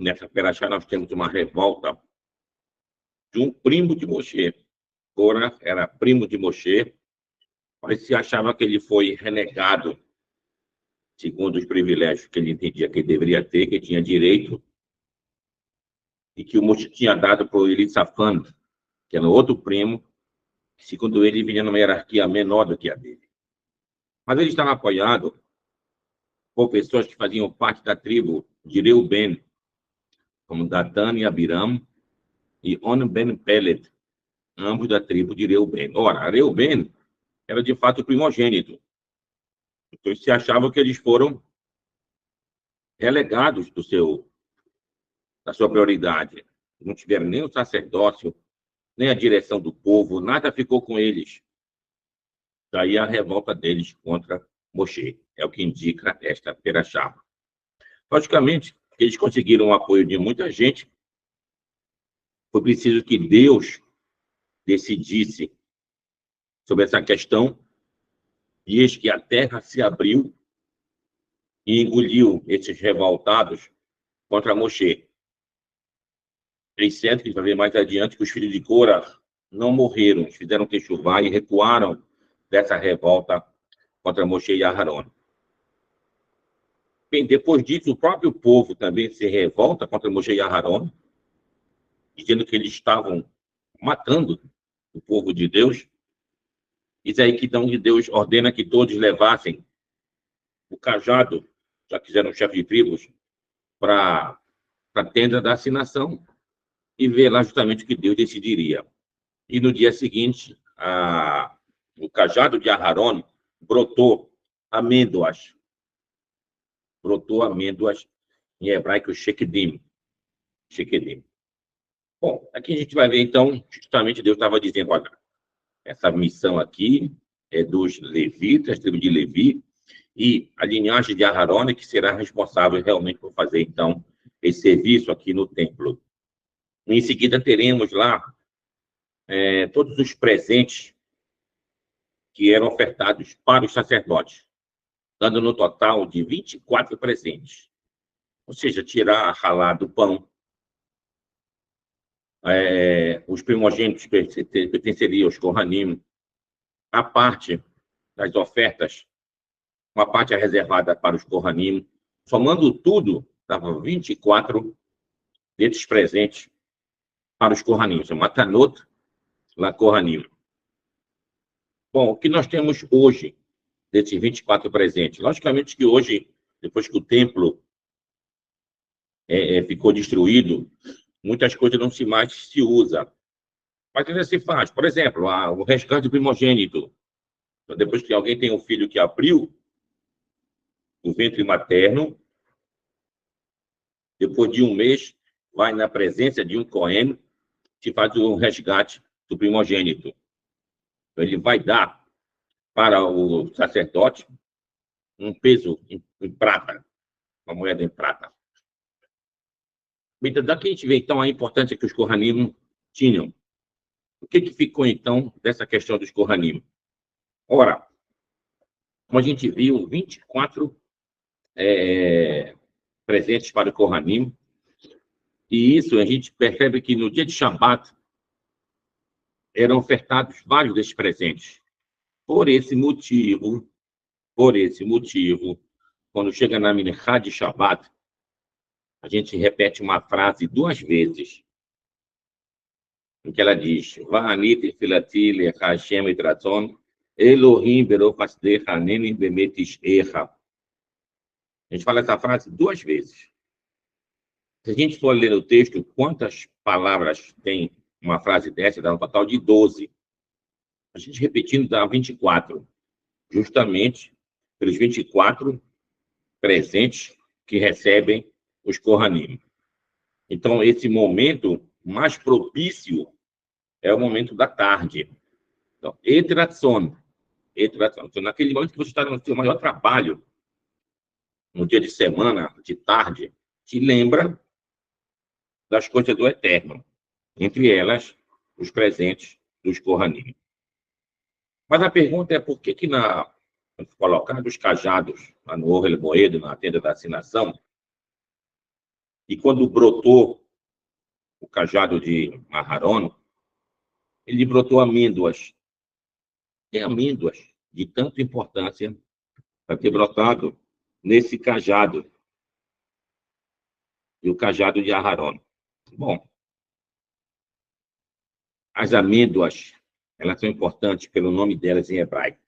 nessa Perashá nós temos uma revolta de um primo de Moshe. Cora era primo de Moshe, mas se achava que ele foi renegado, segundo os privilégios que ele entendia que ele deveria ter, que ele tinha direito, e que o Moshe tinha dado para o Elisafan, que era outro primo, que, segundo ele, vinha numa hierarquia menor do que a dele. Mas ele estava apoiado por pessoas que faziam parte da tribo de Reuben, como Datan e Abiram, e On ben Pelet, ambos da tribo de Reuben. Ora, Reuben era de fato o primogênito. Então, se achava que eles foram relegados da sua prioridade. Não tiveram nem o sacerdócio, nem a direção do povo, nada ficou com eles. Daí a revolta deles contra Moshe. É o que indica esta perashá. Logicamente, eles conseguiram o apoio de muita gente. Foi preciso que Deus decidisse sobre essa questão, e eis que a terra se abriu e engoliu esses revoltados contra Moshe. É certo que a gente vai ver mais adiante que os filhos de Cora não morreram, eles fizeram techuvá e recuaram dessa revolta contra Moshe e Aharon. Bem, depois disso, o próprio povo também se revolta contra Moshe e Aharon, dizendo que eles estavam matando o povo de Deus. Isso aí que então Deus ordena que todos levassem o cajado, já que eram chefes de tribos, para a tenda da assinação e ver lá justamente o que Deus decidiria. E no dia seguinte, o cajado de Aharon brotou amêndoas. Brotou amêndoas, em hebraico, shekedim. Shekedim. Bom, aqui a gente vai ver, então, justamente Deus estava dizendo, olha, essa missão aqui é dos levitas, tribo de Levi, e a linhagem de Aharon que será responsável realmente por fazer, então, esse serviço aqui no templo. Em seguida, teremos lá todos os presentes que eram ofertados para os sacerdotes, dando no total de 24 presentes. Ou seja, tirar a ralá do pão, os primogênitos pertenceriam aos Kohanim, a parte das ofertas, uma parte é reservada para os Kohanim, somando tudo, dava 24 desses presentes para os Kohanim, são Matanot, lá Kohanim. Bom, o que nós temos hoje desses 24 presentes? Logicamente que hoje, depois que o templo ficou destruído, muitas coisas não se mais se usa. Mas ainda se faz. Por exemplo, o resgate do primogênito. Então, depois que alguém tem um filho que abriu o ventre materno, depois de um mês, vai na presença de um Cohen que faz o resgate do primogênito. Então, ele vai dar para o sacerdote um peso em prata, uma moeda em prata. Então, daqui a gente vê, então, a importância que os Kohanim tinham. O que ficou, então, dessa questão dos Kohanim? Ora, como a gente viu, 24 presentes para o Kohanim, e isso a gente percebe que no dia de Shabat eram ofertados vários desses presentes. Por esse motivo, quando chega na Minchá de Shabat, a gente repete uma frase 2 vezes, em que ela diz: Va'anit filati lecha Hashem et ratzon, Elohim vero fasdecha haneni bemet ishecha. A gente fala essa frase 2 vezes. Se a gente for ler o texto, quantas palavras tem uma frase dessa? Dá um total de 12. A gente repetindo dá 24. Justamente pelos 24 presentes que recebem os Kohanim. Então, esse momento mais propício é o momento da tarde. Então, etratson. Então, naquele momento que você está no seu maior trabalho, no dia de semana, de tarde, te lembra das coisas do Eterno. Entre elas, os presentes dos Kohanim. Mas a pergunta é por que colocar os cajados lá no Ohel Moed, na tenda da assinação, E quando brotou o cajado de Aharon, ele brotou amêndoas. Tem amêndoas de tanta importância para ter brotado nesse cajado, e o cajado de Aharon. Bom, as amêndoas, elas são importantes pelo nome delas em hebraico.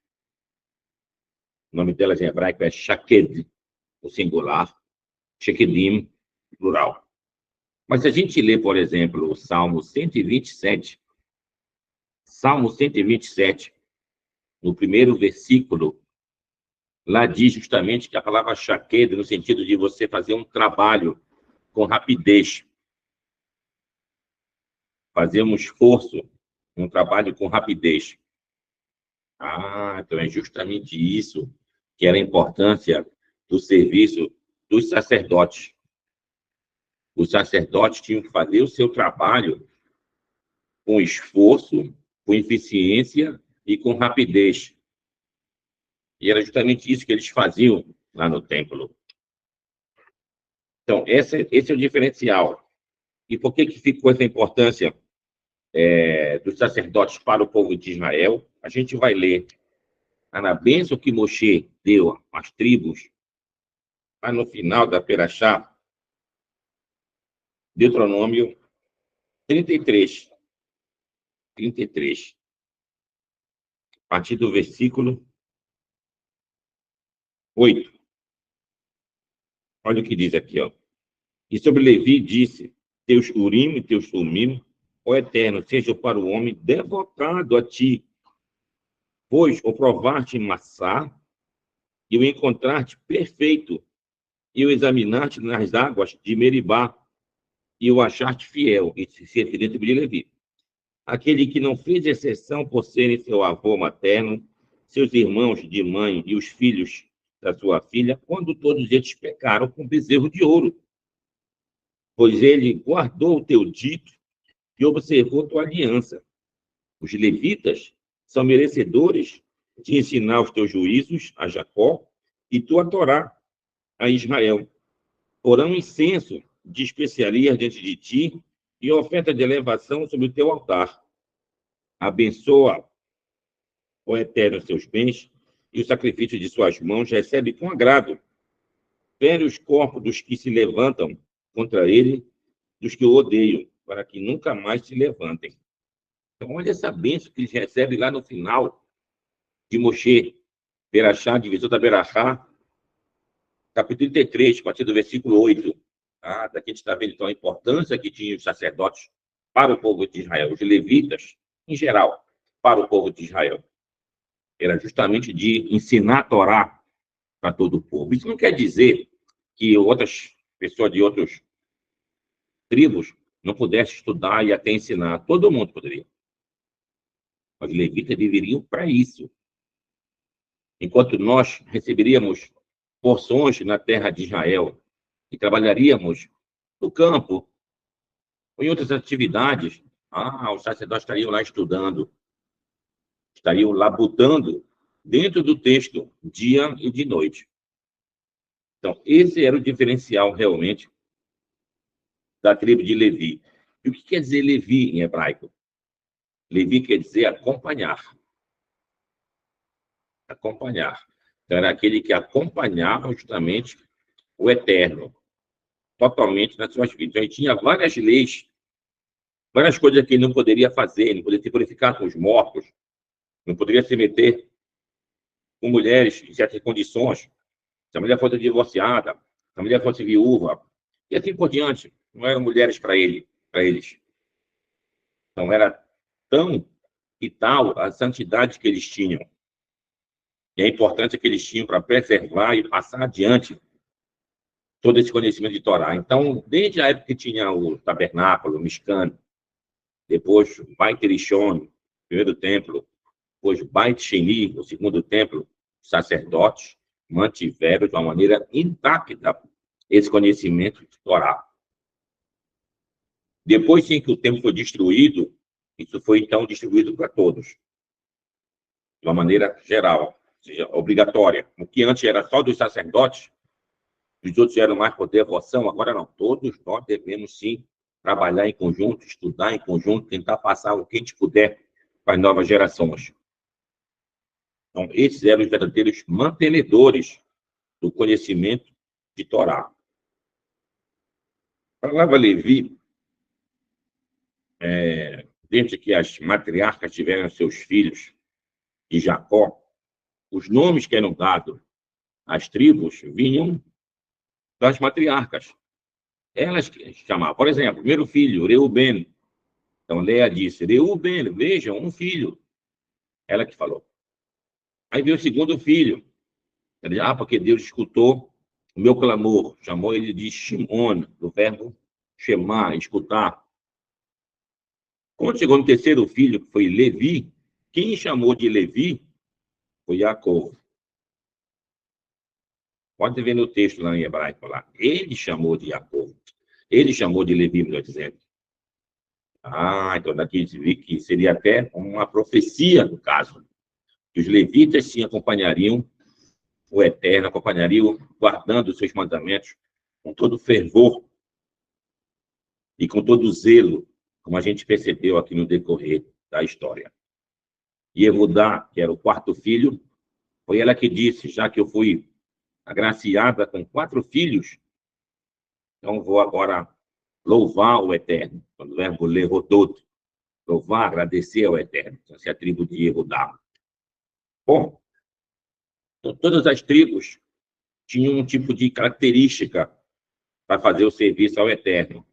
O nome delas em hebraico é shaked, o singular, shekedim, plural. Mas se a gente lê, por exemplo, o Salmo 127, no primeiro versículo, lá diz justamente que a palavra shaked, no sentido de você fazer um trabalho com rapidez, fazer um esforço, um trabalho com rapidez. Ah, então é justamente isso que era a importância do serviço dos sacerdotes. Os sacerdotes tinham que fazer o seu trabalho com esforço, com eficiência e com rapidez. E era justamente isso que eles faziam lá no templo. Então, esse é o diferencial. E por que ficou essa importância dos sacerdotes para o povo de Israel? A gente vai ler na bênção que Moshe deu às tribos, lá no final da Perachá, Deuteronômio 33. A partir do versículo 8. Olha o que diz aqui, ó. E sobre Levi disse: teus Urim e teus Tumim, ó Eterno, seja para o homem devotado a ti, pois o provar-te em Massá, e o encontrar-te perfeito, e o examinar-te nas águas de Meribá, e o achar-te fiel, e se referindo de Levi. Aquele que não fez exceção por serem seu avô materno, seus irmãos de mãe e os filhos da sua filha, quando todos eles pecaram com bezerro de ouro. Pois ele guardou o teu dito e observou tua aliança. Os levitas são merecedores de ensinar os teus juízos a Jacó e tua Torá a Israel. Porão incenso de especiarias diante de ti e oferta de elevação sobre o teu altar. Abençoa, ó Eterno, seus bens, e o sacrifício de suas mãos recebe com agrado. Fere os corpos dos que se levantam contra ele, dos que o odeiam, para que nunca mais se levantem. Então, olha essa bênção que eles recebem lá no final de Moshe, Berachá, divisão da Berachá, capítulo 33, a partir do versículo 8. Ah, daqui a gente está vendo, então, a importância que tinham os sacerdotes para o povo de Israel, os levitas, em geral, para o povo de Israel. Era justamente de ensinar a Torá para todo o povo. Isso não quer dizer que outras pessoas de outras tribos não pudessem estudar e até ensinar. Todo mundo poderia. Os levitas viveriam para isso. Enquanto nós receberíamos porções na terra de Israel e trabalharíamos no campo ou em outras atividades, os sacerdotes estariam lá estudando, estariam labutando dentro do texto, dia e de noite. Então, esse era o diferencial, realmente, da tribo de Levi. E o que quer dizer Levi em hebraico? Levi quer dizer acompanhar. Acompanhar. Então, era aquele que acompanhava justamente o Eterno, totalmente nas suas vidas. Então, ele tinha várias leis, várias coisas que ele não poderia fazer, ele não poderia se purificar com os mortos, não poderia se meter com mulheres em certas condições, se a mulher fosse divorciada, se a mulher fosse viúva, e assim por diante. Não eram mulheres para eles. Então, era tão e tal a santidade que eles tinham, e a importância que eles tinham para preservar e passar adiante todo esse conhecimento de Torá. Então, desde a época que tinha o tabernáculo, o Mishkan, depois o Beit Rishon, o primeiro templo, depois o Beit Sheni, o segundo templo, os sacerdotes mantiveram de uma maneira intacta esse conhecimento de Torá. Depois, sim, que o templo foi destruído, isso foi, então, distribuído para todos, de uma maneira geral, ou seja, obrigatória. O que antes era só dos sacerdotes, os outros eram mais por devoção, agora não. Todos nós devemos, sim, trabalhar em conjunto, estudar em conjunto, tentar passar o que a gente puder para as novas gerações. Então, esses eram os verdadeiros mantenedores do conhecimento de Torá. A palavra Levi, desde que as matriarcas tiveram seus filhos de Jacó, os nomes que eram dados às tribos vinham das matriarcas. Elas que chamavam. Por exemplo, o primeiro filho, Reuben. Então, Leia disse, Reuben, vejam, um filho. Ela que falou. Aí veio o segundo filho. Porque Deus escutou o meu clamor. Chamou ele de Shimon, do verbo chamar, escutar. Quando chegou no terceiro filho, que foi Levi, quem chamou de Levi foi Jacó. Pode ver no texto lá em hebraico lá. Ele chamou de Jacó. Ele chamou de Levi, melhor dizendo. Então daqui vi que seria até uma profecia, no caso. Que os levitas, sim, acompanhariam o Eterno, acompanhariam guardando os seus mandamentos com todo fervor e com todo zelo, como a gente percebeu aqui no decorrer da história. E Yehudá, que era o quarto filho, foi ela que disse, já que eu fui agraciada com 4 filhos, então vou agora louvar o Eterno. Quando o verbo levodot, louvar, agradecer ao Eterno. Essa é a tribo de Yehudá. Bom, então, todas as tribos tinham um tipo de característica para fazer o serviço ao Eterno.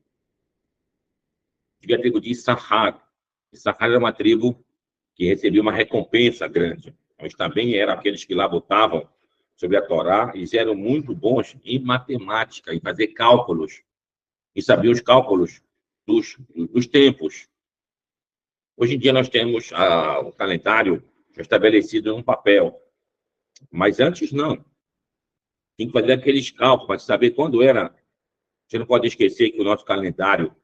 Tive a tribo de Issachar. Issachar era uma tribo que recebia uma recompensa grande. Mas também eram aqueles que lá lutavam sobre a Torá, eles eram muito bons em matemática, em fazer cálculos, e sabiam os cálculos dos tempos. Hoje em dia nós temos o calendário estabelecido em um papel, mas antes não. Tinha que fazer aqueles cálculos para saber quando era. Você não pode esquecer que o nosso calendário,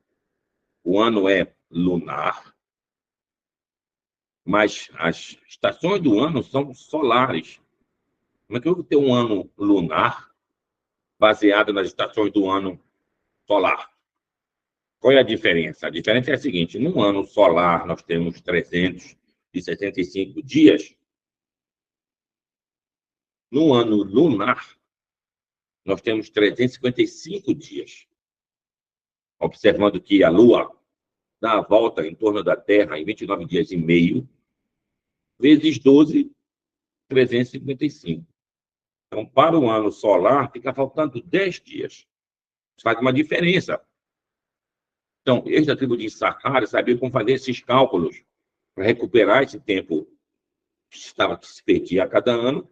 o ano é lunar, mas as estações do ano são solares. Como é que eu vou ter um ano lunar baseado nas estações do ano solar? Qual é a diferença? A diferença é a seguinte: no ano solar nós temos 365 dias. No ano lunar, nós temos 355 dias. Observando que a Lua dá a volta em torno da Terra em 29 dias e meio, vezes 12, 355. Então, para o ano solar, fica faltando 10 dias. Isso faz uma diferença. Então, eles da tribo de Issachar sabiam como fazer esses cálculos para recuperar esse tempo que se perdia a cada ano.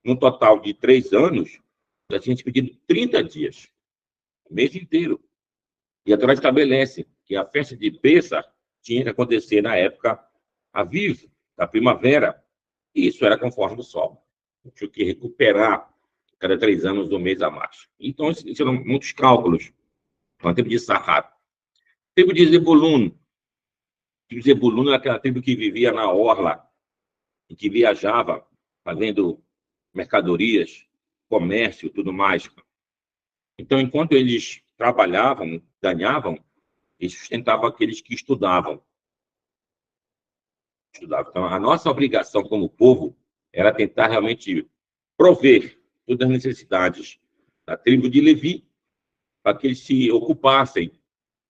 Num total de 3 anos, já tinha se pedido 30 dias, o mês inteiro. E a Torá estabelece que a festa de Pêssar tinha que acontecer na época aviv, da primavera. E isso era conforme o sol. Tinha que recuperar cada 3 anos do mês a mais. Então, isso eram muitos cálculos. Então, tempo de Sahar. Tempo de Zebulun. Zebulun era aquela tribo que vivia na orla e que viajava fazendo mercadorias, comércio, tudo mais. Então, enquanto eles trabalhavam, ganhavam, eles sustentavam aqueles que estudavam. Então, a nossa obrigação como povo era tentar realmente prover todas as necessidades da tribo de Levi para que eles se ocupassem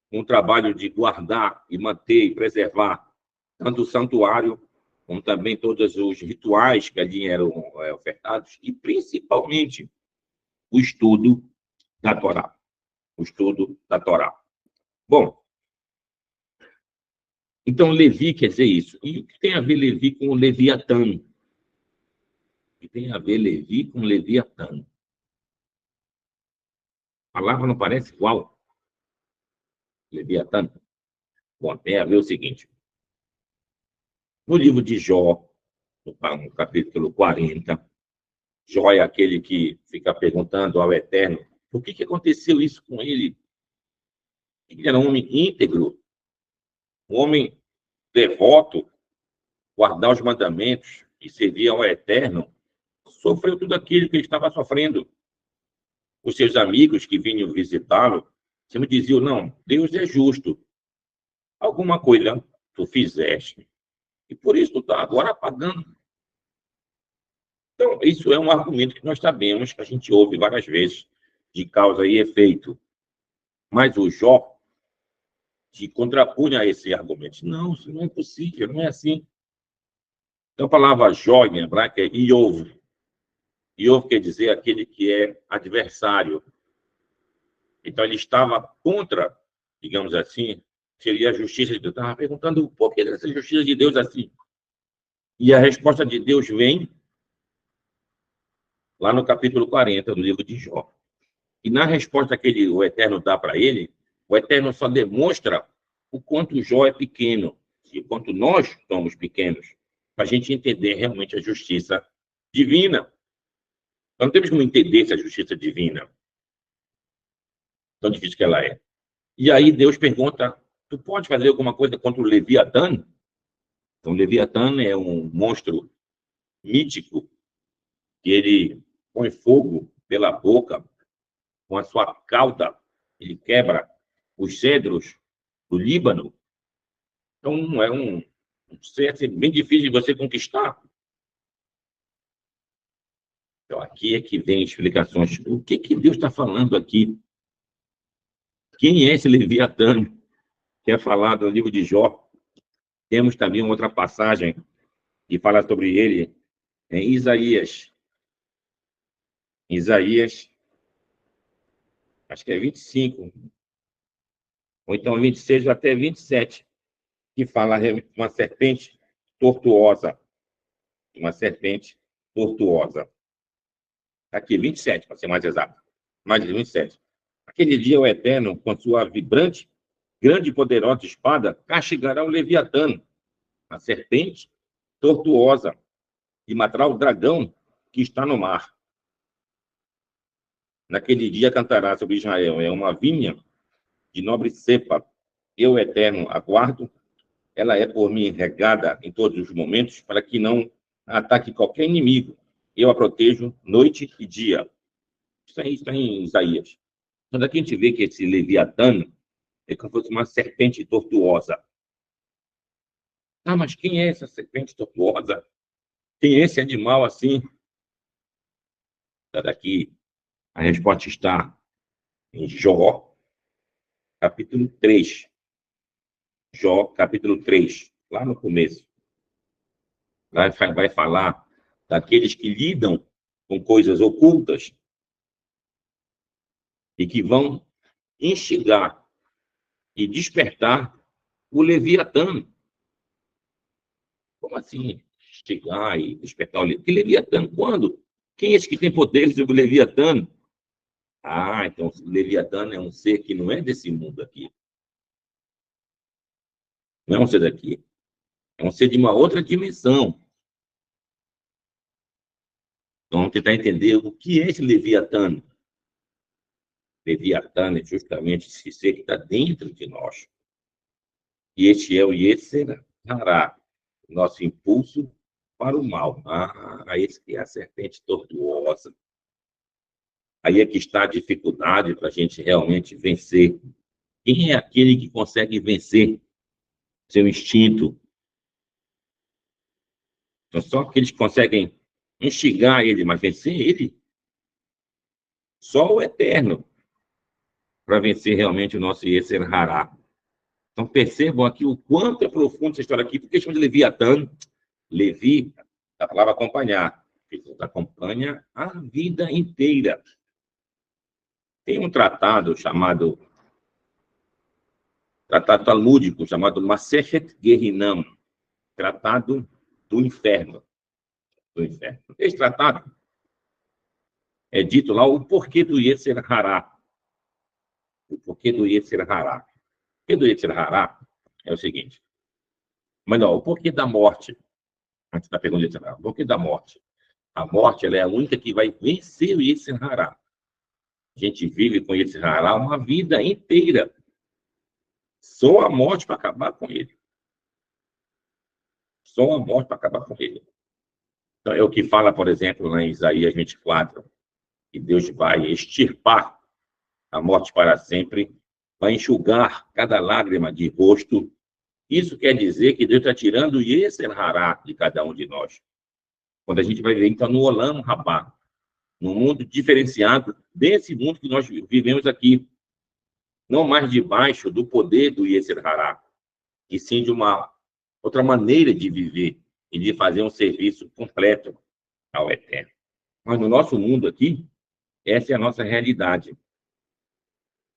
com o trabalho de guardar e manter e preservar tanto o santuário como também todos os rituais que ali eram ofertados e, principalmente, o estudo da Torá. O estudo da Torá. Bom, então Levi quer dizer isso. E o que tem a ver Levi com o Leviatã? O que tem a ver Levi com Leviatã? A palavra não parece igual? Leviatã? Bom, tem a ver o seguinte. No livro de Jó, no capítulo 40, Jó é aquele que fica perguntando ao Eterno por que aconteceu isso com ele. Ele era um homem íntegro, um homem devoto, guardar os mandamentos e servir ao Eterno. Sofreu tudo aquilo que ele estava sofrendo. os seus amigos que vinham visitá-lo, sempre diziam, não, Deus é justo. Alguma coisa tu fizeste. E por isso tu está agora pagando. Então, isso é um argumento que nós sabemos, que a gente ouve várias vezes, de causa e efeito. Mas o Jó se contrapunha a esse argumento. Não, isso não é possível, não é assim. Então, a palavra Jó em hebraico é Iov. Iov quer dizer aquele que é adversário. Então, ele estava contra, digamos assim, seria a justiça de Deus. Estava perguntando por que essa justiça de Deus assim. E a resposta de Deus vem lá no capítulo 40 do livro de Jó. E na resposta que o Eterno dá para ele, o Eterno só demonstra o quanto Jó é pequeno, e o quanto nós somos pequenos, para a gente entender realmente a justiça divina. Nós não temos como entender essa justiça divina, tão difícil que ela é. E aí Deus pergunta, tu pode fazer alguma coisa contra o Leviatã? Então, o Leviatã é um monstro mítico, que ele põe fogo pela boca, com a sua cauda, ele quebra os cedros do Líbano. Então, é um ser assim, bem difícil de você conquistar. Então, aqui é que vem explicações. O que, que Deus está falando aqui? Quem é esse Leviatã que é falado no livro de Jó? Temos também uma outra passagem que fala sobre ele em Isaías. Isaías, acho que é 25, ou então 26 até 27, que fala de uma serpente tortuosa. Uma serpente tortuosa. Aqui, 27, para ser mais exato. Mais de 27. Aquele dia o Eterno, com sua vibrante, grande e poderosa espada, castigará o Leviatã, a serpente tortuosa, e matará o dragão que está no mar. Naquele dia cantará sobre Israel, é uma vinha de nobre cepa. Eu, Eterno, aguardo. Ela é por mim regada em todos os momentos, para que não ataque qualquer inimigo. Eu a protejo noite e dia. Isso aí está em Isaías. Quando aqui a gente vê que esse Leviatã é como se fosse uma serpente tortuosa. Ah, mas quem é essa serpente tortuosa? Quem é esse animal assim? Daqui a resposta está em Jó, capítulo 3. Jó, capítulo 3, lá no começo. Lá vai falar daqueles que lidam com coisas ocultas e que vão instigar e despertar o Leviatã. Como assim? Instigar e despertar o Leviatã? Que Leviatã? Quando? Quem é esse que tem poderes sobre o Leviatã? Ah, então o Leviatã é um ser que não é desse mundo aqui. Não é um ser daqui. É um ser de uma outra dimensão. Então, vamos tentar entender o que é esse Leviatã. Leviatã é justamente esse ser que está dentro de nós. E este é o Yetzer Hará, nosso impulso para o mal. Ah, esse que é a serpente tortuosa. Aí é que está a dificuldade para a gente realmente vencer. Quem é aquele que consegue vencer seu instinto? Então, só aqueles que conseguem instigar ele, mas vencer ele, só o Eterno, para vencer realmente o nosso Yetzer Hará. Então, percebam aqui o quanto é profundo essa história aqui. Por que chama de Leviatã? Levi, a palavra acompanhar. Ele acompanha a vida inteira. Tem um tratado chamado, tratado talmúdico, chamado Masechet Gehinam, Tratado do Inferno. Do inferno. Esse tratado é dito lá o porquê do Yetzer Hará. O porquê do Yetzer Hará. O porquê do Yetzer Hará é o seguinte. Mas não, o porquê da morte. Antes da pergunta do Yetzer Hará. O porquê da morte. A morte ela é a única que vai vencer o Yetzer Hará. A gente vive com Yetzer Hará uma vida inteira. Só a morte para acabar com ele. Só a morte para acabar com ele. Então, é o que fala, por exemplo, lá em Isaías 24. que Deus vai extirpar a morte para sempre, vai enxugar cada lágrima de rosto. Isso quer dizer que Deus está tirando o Yetzer Hará de cada um de nós. Quando a gente vai ver, então, no Olam Rabá, num mundo diferenciado desse mundo que nós vivemos aqui, não mais debaixo do poder do Yetzer Hará, e sim de uma outra maneira de viver e de fazer um serviço completo ao Eterno. Mas no nosso mundo aqui, essa é a nossa realidade.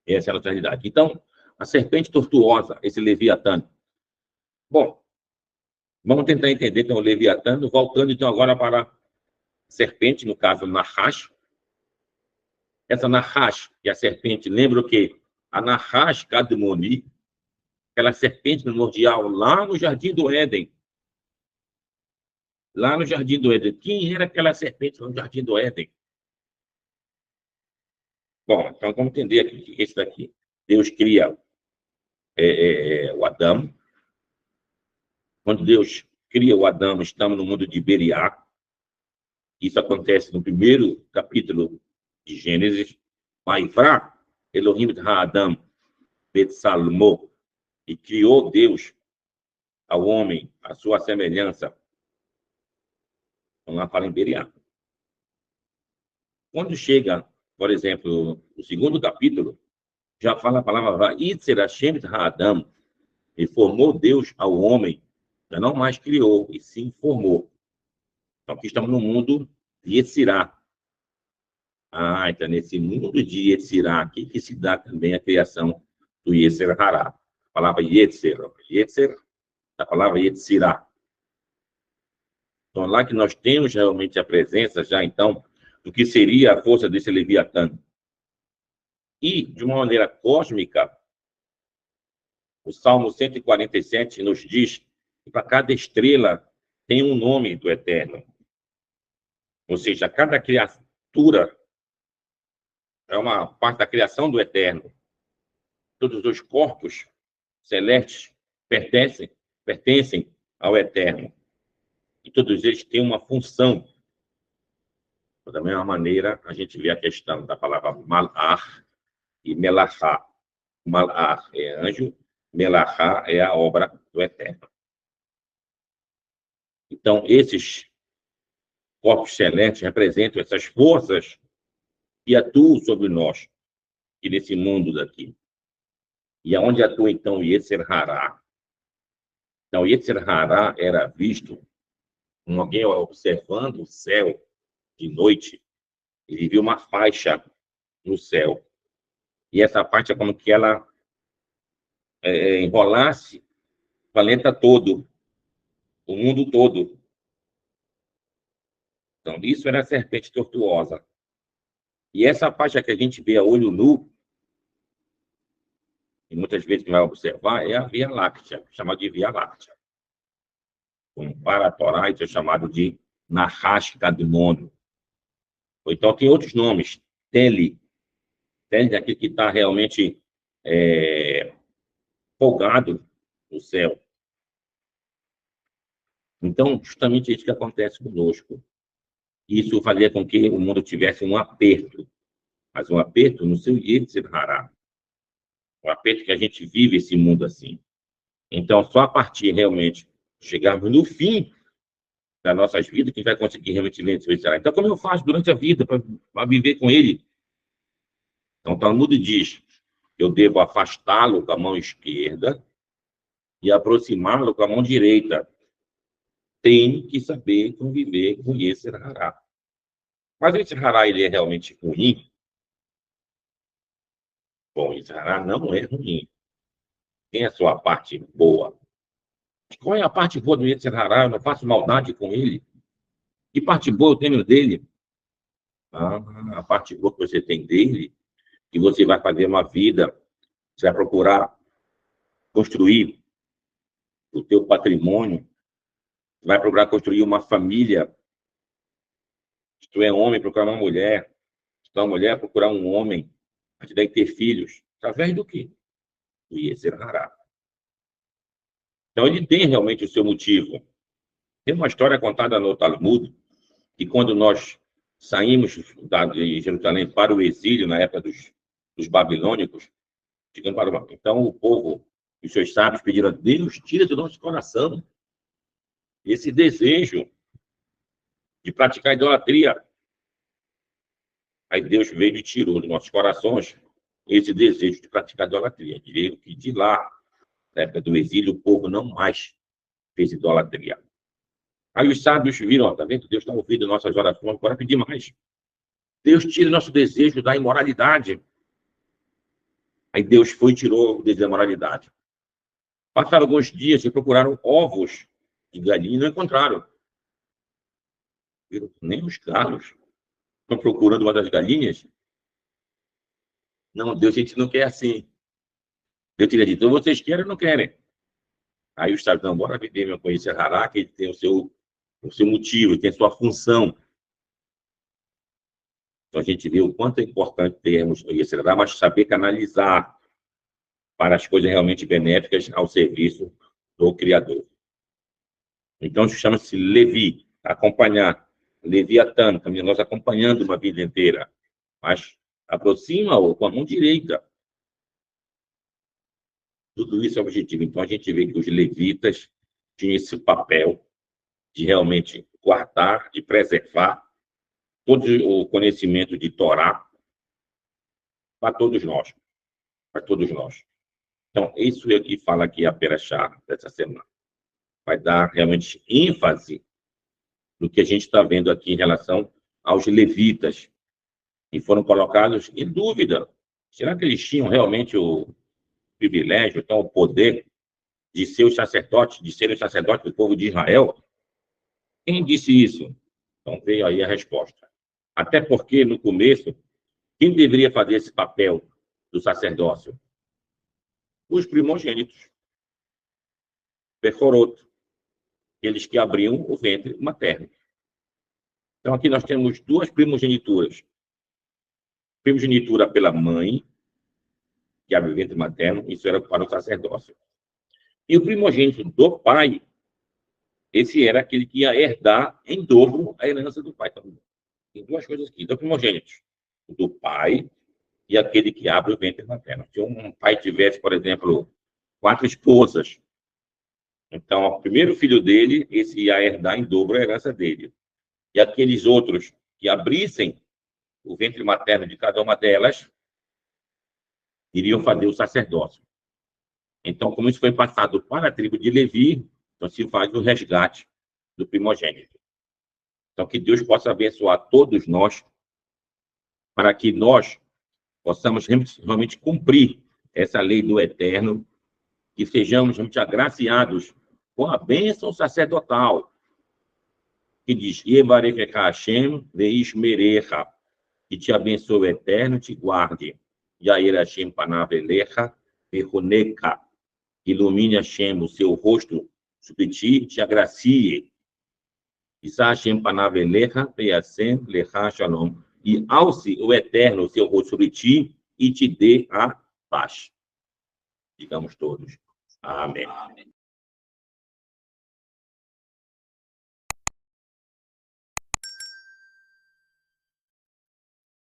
Essa é a nossa realidade. Então, a serpente tortuosa, esse Leviatã. Bom, vamos tentar entender então o Leviatã, voltando então agora para a serpente, no caso, Nahash. Essa Nahash, que é a serpente, lembra o quê? A Nahash Kadmoni, aquela serpente primordial lá no Jardim do Éden. Lá no Jardim do Éden. Quem era aquela serpente lá no Jardim do Éden? Bom, então vamos entender aqui o que é isso daqui. Deus cria o Adão. Quando Deus cria o Adão, estamos no mundo de Beriá. Isso acontece no primeiro capítulo de Gênesis. Vaivra Elohim Ha'adam Betsalmo. E criou Deus ao homem, a sua semelhança. Vamos lá, fala em Beriá. Quando chega, por exemplo, o segundo capítulo, já fala a palavra Vaitzer Hashem Ha'adam. E formou Deus ao homem, já não mais criou, e sim formou. Então, aqui estamos no mundo de Yetzirá. Então, nesse mundo de Yetzirá, aqui que se dá também a criação do Yetzer Hará. A palavra Yetzer, Yetzer, a palavra Yetzirá. Então, lá que nós temos realmente a presença, já então, do que seria a força desse Leviatã. E, de uma maneira cósmica, o Salmo 147 nos diz que para cada estrela tem um nome do Eterno. Ou seja, cada criatura é uma parte da criação do Eterno. Todos os corpos celestes pertencem ao Eterno. E todos eles têm uma função. Da mesma maneira, a gente vê a questão da palavra Malach e Melachá. Malach é anjo, Melachá é a obra do Eterno. Então, esses corpos celestes representam essas forças que atuam sobre nós, e nesse mundo daqui. E aonde atua, então, o Yetzer Hará? Então, o Yetzer Hará era visto como alguém observando o céu de noite. Ele viu uma faixa no céu. E essa faixa, como que ela enrolasse o planeta todo, o mundo todo. Então, isso era a serpente tortuosa. E essa faixa que a gente vê a olho nu, e muitas vezes vai observar, é a Via Láctea, chamada de Via Láctea. Para a Torá, isso é chamado de Nahash Kadmon. Ou então tem outros nomes. Tele é aquele que está realmente folgado no céu. Então, justamente isso que acontece conosco. Isso fazia com que o mundo tivesse um aperto, mas um aperto no seu Yetzer Hará. Um aperto que a gente vive esse mundo assim. Então, só a partir realmente chegarmos no fim das nossas vidas que a gente vai conseguir realmente vencer o Yetzer Hará. Então, como eu faço durante a vida para viver com ele? Então, o Talmud diz: eu devo afastá-lo com a mão esquerda e aproximá-lo com a mão direita. Tem que saber conviver com esse Hará. Mas esse Hará, ele é realmente ruim? Bom, esse Hará não é ruim. Tem a sua parte boa. Qual é a parte boa do Yetzer Hará? Eu não faço maldade com ele. Que parte boa eu tenho dele? A parte boa que você tem dele, que você vai fazer uma vida, você vai procurar construir o teu patrimônio, vai procurar construir uma família. Se tu é homem, procurar uma mulher. Se tu é uma mulher, procurar um homem. A gente deve ter filhos. Através do quê? Do Yetzer Hará. Então, ele tem realmente o seu motivo. Tem uma história contada no Talmud, que quando nós saímos de Jerusalém para o exílio na época dos babilônicos, ficando para então o povo, os seus sábios pediram a Deus, tira do nosso coração esse desejo de praticar idolatria. Aí Deus veio e tirou dos nossos corações esse desejo de praticar idolatria. Diria que de lá, na época do exílio, o povo não mais fez idolatria. Aí os sábios viram, ó, tá vendo? Deus está ouvindo nossas orações, agora pedir mais. Deus tira nosso desejo da imoralidade. Aí Deus foi e tirou o desejo da imoralidade. Passaram alguns dias e procuraram ovos de galinha e não encontraram. Viram? Nem os carros estão procurando uma das galinhas. Não, Deus, a gente não quer assim. Deus teria dito, então vocês querem ou não querem? Aí os sábios, não, bora vender meu conhecer Hará, que ele tem o seu motivo, tem a sua função. Então a gente vê o quanto é importante termos conhecer Hará, mas saber canalizar para as coisas realmente benéficas ao serviço do Criador. Então chama-se Levi, acompanhar. Leviatã, também nós acompanhando uma vida inteira. Mas aproxima-o com a mão direita. Tudo isso é objetivo. Então, a gente vê que os levitas tinham esse papel de realmente guardar, de preservar todo o conhecimento de Torá para todos nós. Para todos nós. Então, isso é o que fala aqui a Perashá dessa semana. Vai dar realmente ênfase no que a gente está vendo aqui em relação aos levitas, que foram colocados em dúvida. Será que eles tinham realmente o privilégio, então o poder de ser os sacerdotes, de serem os sacerdotes do povo de Israel? Quem disse isso? Então veio aí a resposta. Até porque, no começo, quem deveria fazer esse papel do sacerdócio? Os primogênitos. Becorot. Eles que abriam o ventre materno. Então aqui nós temos duas primogenituras. Primogenitura pela mãe, que abre o ventre materno, isso era para o sacerdócio. E o primogênito do pai, esse era aquele que ia herdar em dobro a herança do pai. Então, tem duas coisas aqui. Então, primogênitos do pai e aquele que abre o ventre materno. Se um pai tivesse, por exemplo, 4 esposas, então, o primeiro filho dele, esse ia herdar em dobro a herança dele. E aqueles outros que abrissem o ventre materno de cada uma delas, iriam fazer o sacerdócio. Então, como isso foi passado para a tribo de Levi, então se faz o resgate do primogênito. Então, que Deus possa abençoar todos nós, para que nós possamos realmente cumprir essa lei do Eterno, que sejamos realmente agraciados com a bênção sacerdotal, que diz, Yevarechecha Hashem veishmerecha, que te abençoe o Eterno e te guarde. Yair Hashem panav elecha vechonecha, ilumine Hashem o seu rosto sobre ti e te agracie. Isa Hashem panav elecha veyasem lecha shalom, e alce o Eterno o seu rosto sobre ti e te dê a paz. Digamos todos. Amém.